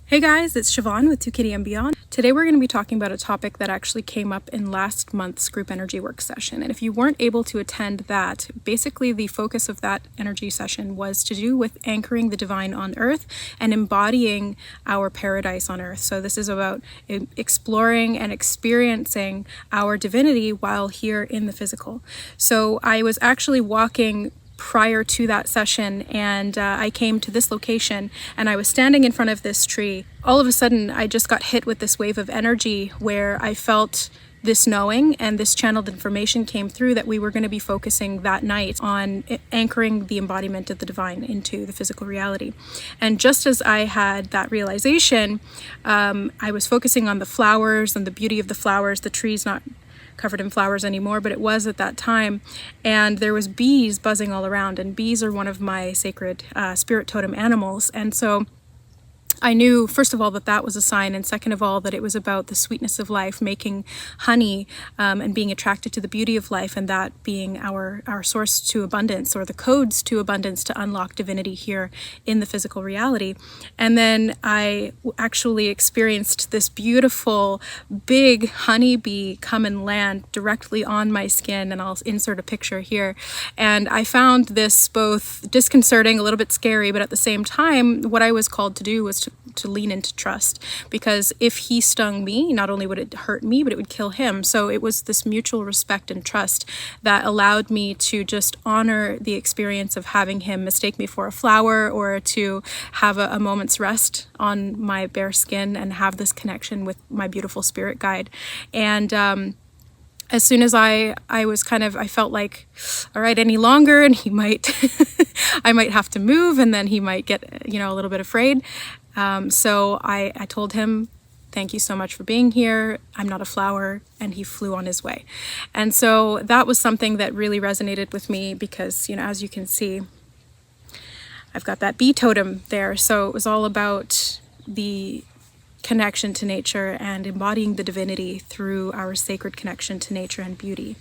Hey guys, it's Siobhan with ToKittyandBeyond. Today we're going to be talking about a topic that actually came up in last month's group energy work session. And if you weren't able to attend that, basically the focus of that energy session was to do with anchoring the divine on earth and embodying our paradise on earth. So this is about exploring and experiencing our divinity while here in the physical. So I was actually walking prior to that session, and I came to this location and I was standing in front of this tree. All of a sudden I just got hit with this wave of energy where I felt this knowing, and this channeled information came through that we were going to be focusing that night on anchoring the embodiment of the divine into the physical reality. And just as I had that realization, I was focusing on the flowers and the beauty of the flowers. The tree's not covered in flowers anymore, but it was at that time, and there was bees buzzing all around, and bees are one of my sacred spirit totem animals. And so I knew, first of all, that that was a sign, and second of all, that it was about the sweetness of life, making honey and being attracted to the beauty of life, and that being our source to abundance, or the codes to abundance, to unlock divinity here in the physical reality. And then I actually experienced this beautiful big honeybee come and land directly on my skin, and I'll insert a picture here. And I found this both disconcerting, a little bit scary, but at the same time, what I was called to do was to lean into trust, because if he stung me, not only would it hurt me, but it would kill him. So it was this mutual respect and trust that allowed me to just honor the experience of having him mistake me for a flower, or to have a moment's rest on my bare skin and have this connection with my beautiful spirit guide. And as soon as I felt like, all right, any longer and he might I might have to move, and then he might get a little bit afraid. So I told him, thank you so much for being here. I'm not a flower. And he flew on his way. And so that was something that really resonated with me, because, as you can see, I've got that bee totem there. So it was all about the connection to nature and embodying the divinity through our sacred connection to nature and beauty.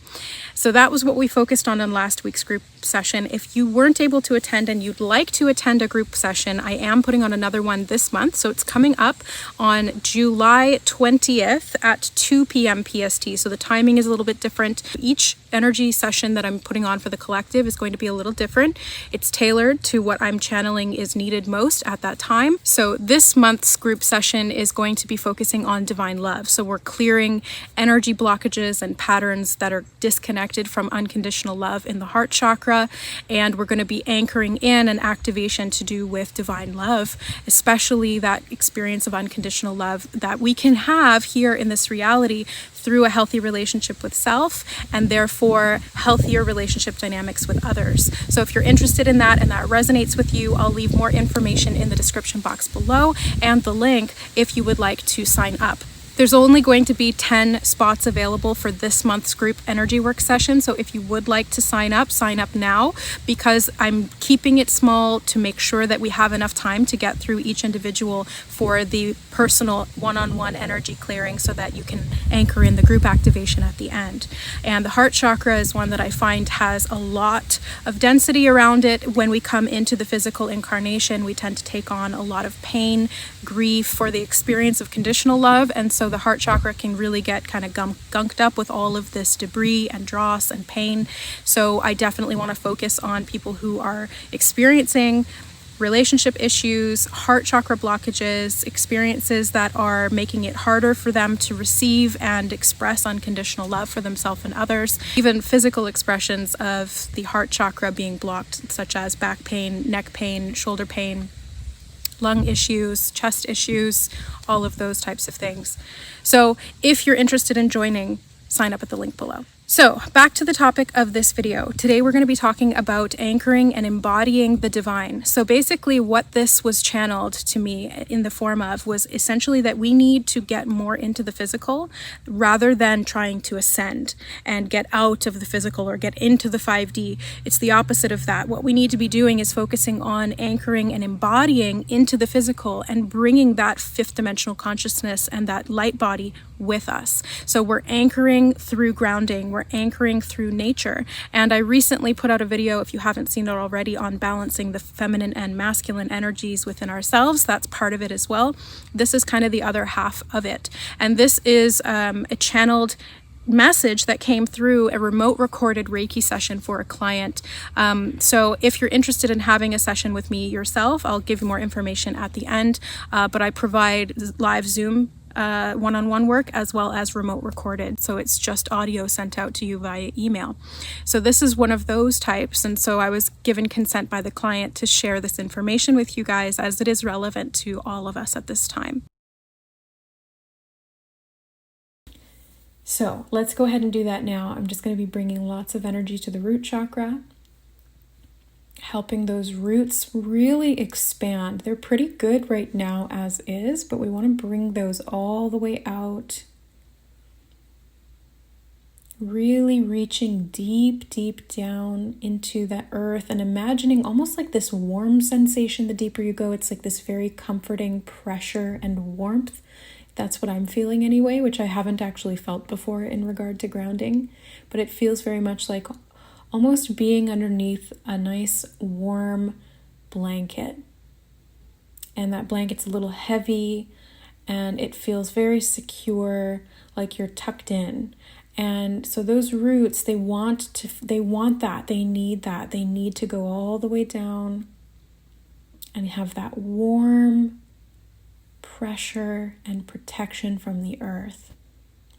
So that was what we focused on in last week's group session. If you weren't able to attend and you'd like to attend a group session, I am putting on another one this month. So it's coming up on July 20th at 2 p.m. PST. So the timing is a little bit different. Each energy session that I'm putting on for the collective is going to be a little different. It's tailored to what I'm channeling is needed most at that time. So this month's group session is going to be focusing on divine love. So we're clearing energy blockages and patterns that are disconnected from unconditional love in the heart chakra, and we're going to be anchoring in an activation to do with divine love, especially that experience of unconditional love that we can have here in this reality through a healthy relationship with self, and therefore healthier relationship dynamics with others. So if you're interested in that and that resonates with you, I'll leave more information in the description box below and the link if you would like to sign up. There's only going to be 10 spots available for this month's group energy work session. So if you would like to sign up now, because I'm keeping it small to make sure that we have enough time to get through each individual for the personal one-on-one energy clearing, so that you can anchor in the group activation at the end. And the heart chakra is one that I find has a lot of density around it. When we come into the physical incarnation, we tend to take on a lot of pain, grief for the experience of conditional love, and so the heart chakra can really get kind of gunked up with all of this debris and dross and pain. So I definitely want to focus on people who are experiencing relationship issues, heart chakra blockages, experiences that are making it harder for them to receive and express unconditional love for themselves and others. Even physical expressions of the heart chakra being blocked, such as back pain, neck pain, shoulder pain, lung issues, chest issues, all of those types of things. So if you're interested in joining, sign up at the link below. So back to the topic of this video. Today we're going to be talking about anchoring and embodying the divine. So basically what this was channeled to me in the form of was essentially that we need to get more into the physical rather than trying to ascend and get out of the physical or get into the 5D. It's the opposite of that. What we need to be doing is focusing on anchoring and embodying into the physical and bringing that fifth dimensional consciousness and that light body with us. So we're anchoring through grounding. we're anchoring through nature. And I recently put out a video, if you haven't seen it already, on balancing the feminine and masculine energies within ourselves. That's part of it as well. This is kind of the other half of it. And this is a channeled message that came through a remote recorded Reiki session for a client. So if you're interested in having a session with me yourself, I'll give you more information at the end, but I provide live Zoom one-on-one work as well as remote recorded. So it's just audio sent out to you via email. So this is one of those types. And so I was given consent by the client to share this information with you guys as it is relevant to all of us at this time. So let's go ahead and do that now. I'm just going to be bringing lots of energy to the root chakra, helping those roots really expand. They're pretty good right now as is, but we want to bring those all the way out. Really reaching deep, deep down into the earth and imagining almost like this warm sensation. The deeper you go, it's like this very comforting pressure and warmth. That's what I'm feeling anyway, which I haven't actually felt before in regard to grounding, but it feels very much like almost being underneath a nice warm blanket. And that blanket's a little heavy and it feels very secure, like you're tucked in. And so those roots, they want that, they need to go all the way down and have that warm pressure and protection from the earth.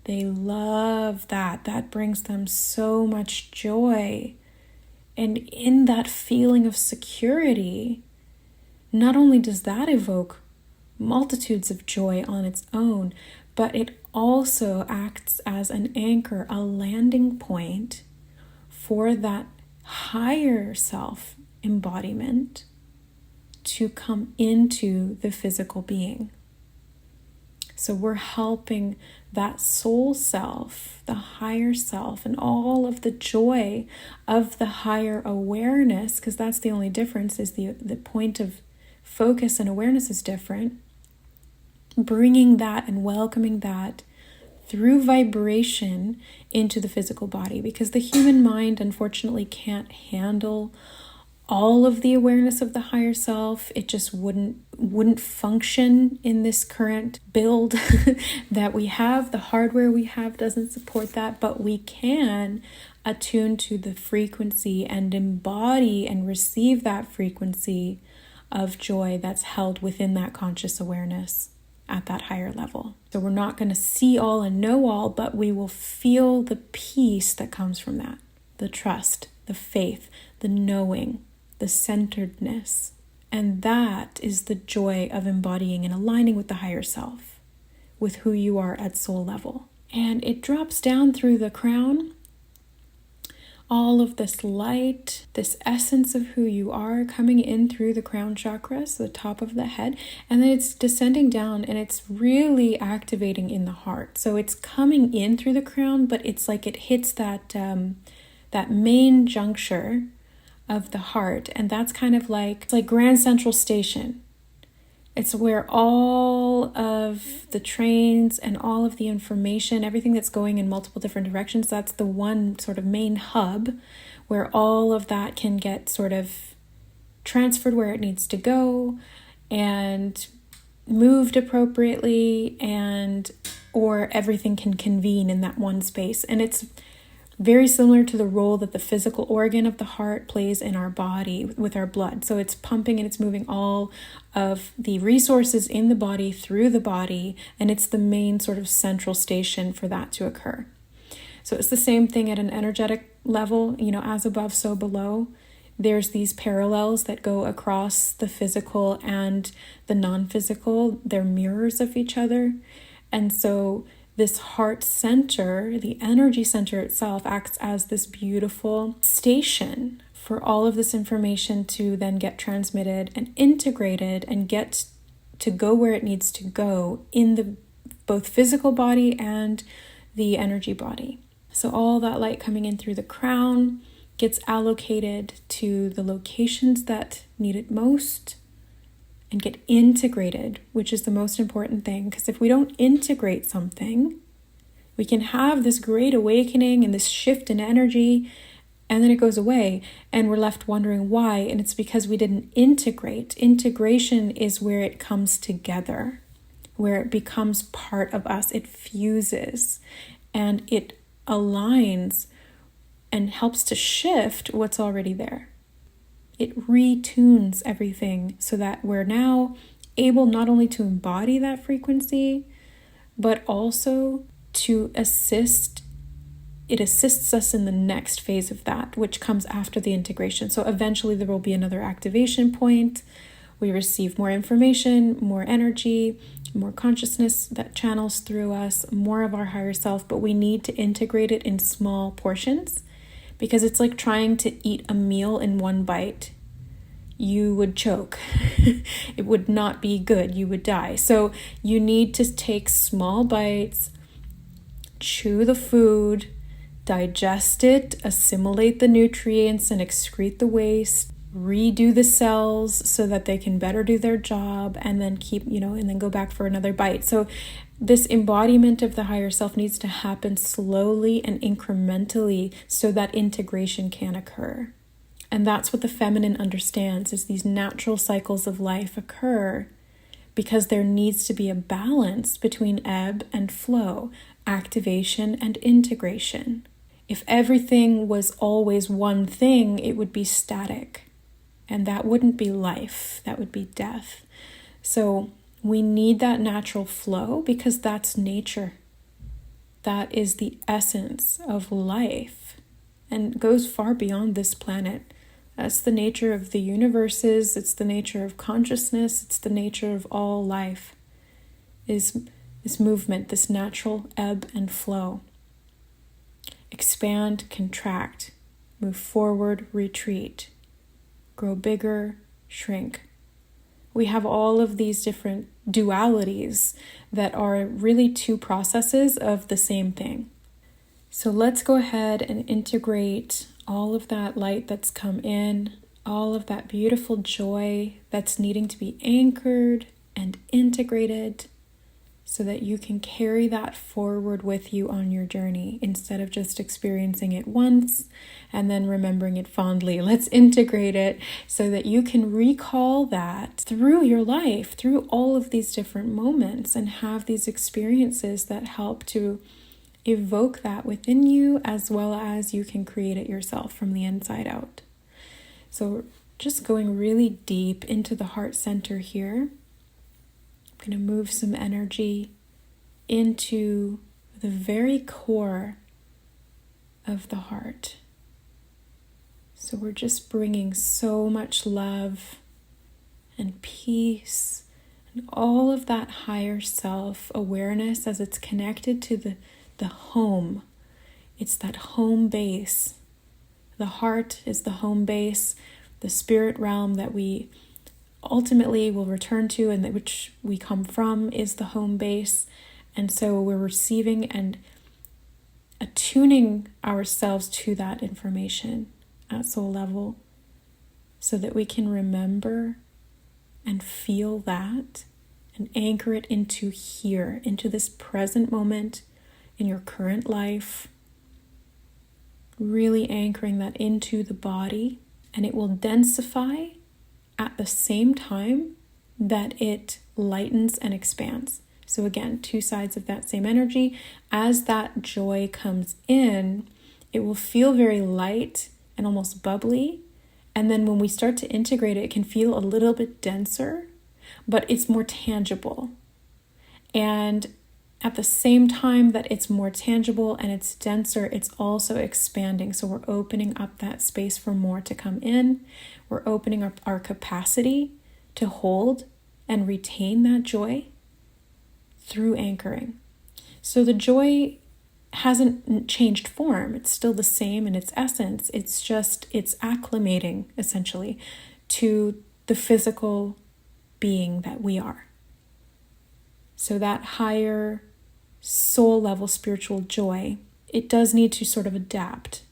They love that. That brings them so much joy. And in that feeling of security, not only does that evoke multitudes of joy on its own, but it also acts as an anchor, a landing point for that higher self embodiment to come into the physical being. So we're helping that soul self, the higher self, and all of the joy of the higher awareness, because that's the only difference, is the point of focus and awareness is different. Bringing that and welcoming that through vibration into the physical body, because the human mind unfortunately can't handle all of the awareness of the higher self. It just wouldn't function in this current build that we have. The hardware we have doesn't support that, but we can attune to the frequency and embody and receive that frequency of joy that's held within that conscious awareness at that higher level. So we're not going to see all and know all, but we will feel the peace that comes from that, the trust, the faith, the knowing, the centeredness. And that is the joy of embodying and aligning with the higher self, with who you are at soul level. And it drops down through the crown, all of this light, this essence of who you are coming in through the crown chakra, so the top of the head, and then it's descending down and it's really activating in the heart. So it's coming in through the crown, but it's like it hits that main juncture of the heart, and that's kind of like, it's like Grand Central Station. It's where all of the trains and all of the information, everything that's going in multiple different directions, that's the one sort of main hub where all of that can get sort of transferred where it needs to go and moved appropriately, and or everything can convene in that one space. And it's very similar to the role that the physical organ of the heart plays in our body with our blood. So it's pumping and it's moving all of the resources in the body through the body, and it's the main sort of central station for that to occur. So it's the same thing at an energetic level, as above, so below. There's these parallels that go across the physical and the non-physical. They're mirrors of each other. And so this heart center, the energy center itself, acts as this beautiful station for all of this information to then get transmitted and integrated and get to go where it needs to go in the both physical body and the energy body. So all that light coming in through the crown gets allocated to the locations that need it most and get integrated, which is the most important thing. Because if we don't integrate something, We can have this great awakening and this shift in energy, and then it goes away, and we're left wondering why. And it's because we didn't integrate. Integration is where it comes together, where it becomes part of us. It fuses and it aligns and helps to shift what's already there. It retunes everything so that we're now able not only to embody that frequency, but also to assist. It assists us in the next phase of that, which comes after the integration. So eventually there will be another activation point. We receive more information, more energy, more consciousness that channels through us, more of our higher self, but we need to integrate it in small portions because it's like trying to eat a meal in one bite. You would choke. It would not be good. You would die. So you need to take small bites, chew the food, digest it, assimilate the nutrients and excrete the waste, redo the cells so that they can better do their job, and then and then go back for another bite. So this embodiment of the higher self needs to happen slowly and incrementally so that integration can occur. And that's what the feminine understands, is these natural cycles of life occur because there needs to be a balance between ebb and flow, activation and integration. If everything was always one thing, it would be static. And that wouldn't be life, that would be death. So we need that natural flow because that's nature. That is the essence of life and goes far beyond this planet. That's the nature of the universes, it's the nature of consciousness, it's the nature of all life, is this movement, this natural ebb and flow. Expand, contract, move forward, retreat, grow bigger, shrink. We have all of these different dualities that are really two processes of the same thing. So let's go ahead and integrate all of that light that's come in, all of that beautiful joy that's needing to be anchored and integrated so that you can carry that forward with you on your journey instead of just experiencing it once and then remembering it fondly. Let's integrate it so that you can recall that through your life, through all of these different moments, and have these experiences that help to evoke that within you, as well as you can create it yourself from the inside out. So just going really deep into the heart center here. I'm going to move some energy into the very core of the heart. So we're just bringing so much love and peace and all of that higher self awareness as it's connected to the home. It's that home base. The heart is the home base, the spirit realm that we ultimately will return to and which we come from is the home base. And so we're receiving and attuning ourselves to that information at soul level so that we can remember and feel that and anchor it into here, into this present moment in your current life, really anchoring that into the body, and it will densify at the same time that it lightens and expands. So again, two sides of that same energy. As that joy comes in, it will feel very light and almost bubbly. And then when we start to integrate it, it can feel a little bit denser, but it's more tangible. And at the same time that it's more tangible and it's denser, it's also expanding. So we're opening up that space for more to come in. We're opening up our capacity to hold and retain that joy through anchoring. So the joy hasn't changed form. It's still the same in its essence. It's acclimating essentially to the physical being that we are. So that higher soul level spiritual joy, it does need to sort of adapt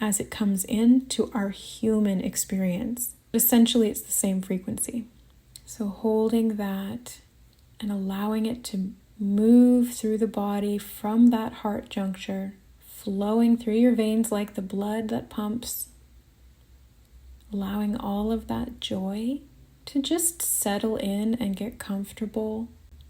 as it comes into our human experience. Essentially, it's the same frequency. So holding that and allowing it to move through the body from that heart juncture, flowing through your veins like the blood that pumps, allowing all of that joy to just settle in and get comfortable,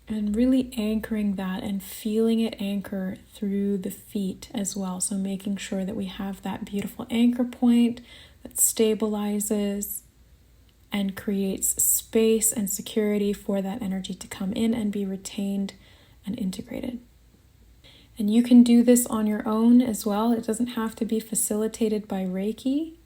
and really anchoring that and feeling it anchor through the feet as well. So making sure that we have that beautiful anchor point that stabilizes and creates space and security for that energy to come in and be retained and integrated. And you can do this on your own as well. It doesn't have to be facilitated by Reiki.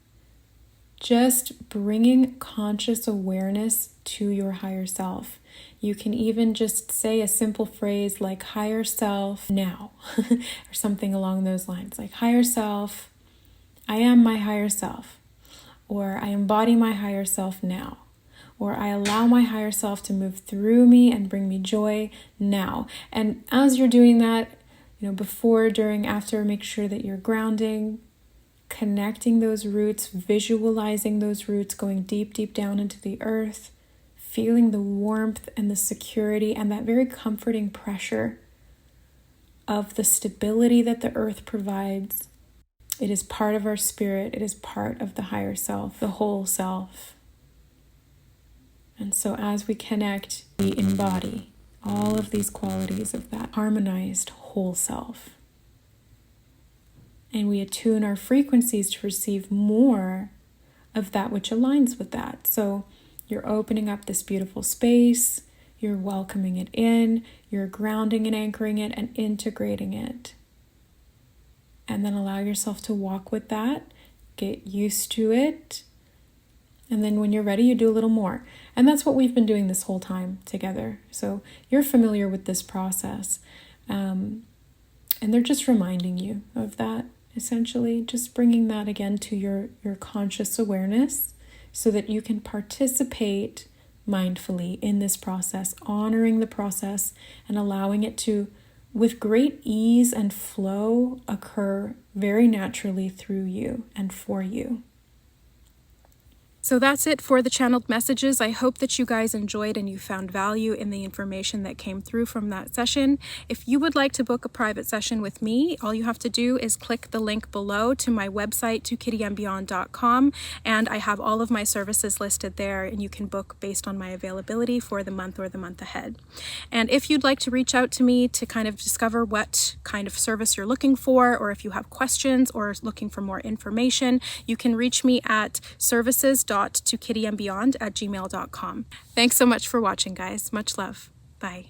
Just bringing conscious awareness to your higher self. You can even just say a simple phrase like higher self now, or something along those lines, like higher self, I am my higher self. Or I embody my higher self now. Or I allow my higher self to move through me and bring me joy now. And as you're doing that, before, during, after, make sure that you're grounding, connecting those roots, visualizing those roots going deep, deep down into the earth, feeling the warmth and the security and that very comforting pressure of the stability that the earth provides. It is part of our spirit. It is part of the higher self, the whole self. And so as we connect, we embody all of these qualities of that harmonized whole self. And we attune our frequencies to receive more of that which aligns with that. So you're opening up this beautiful space, you're welcoming it in, you're grounding and anchoring it and integrating it. And then allow yourself to walk with that, get used to it. And then when you're ready, you do a little more. And that's what we've been doing this whole time together. So you're familiar with this process. And they're just reminding you of that, essentially. Just bringing that again to your conscious awareness so that you can participate mindfully in this process, honoring the process and allowing it to, with great ease and flow, occur very naturally through you and for you. So that's it for the channeled messages. I hope that you guys enjoyed and you found value in the information that came through from that session. If you would like to book a private session with me, all you have to do is click the link below to my website, ToKittyandBeyond.com, and I have all of my services listed there, and you can book based on my availability for the month or the month ahead. And if you'd like to reach out to me to kind of discover what kind of service you're looking for, or if you have questions or looking for more information, you can reach me at services.ToKittyandBeyond@gmail.com. Thanks so much for watching, guys. Much love. Bye.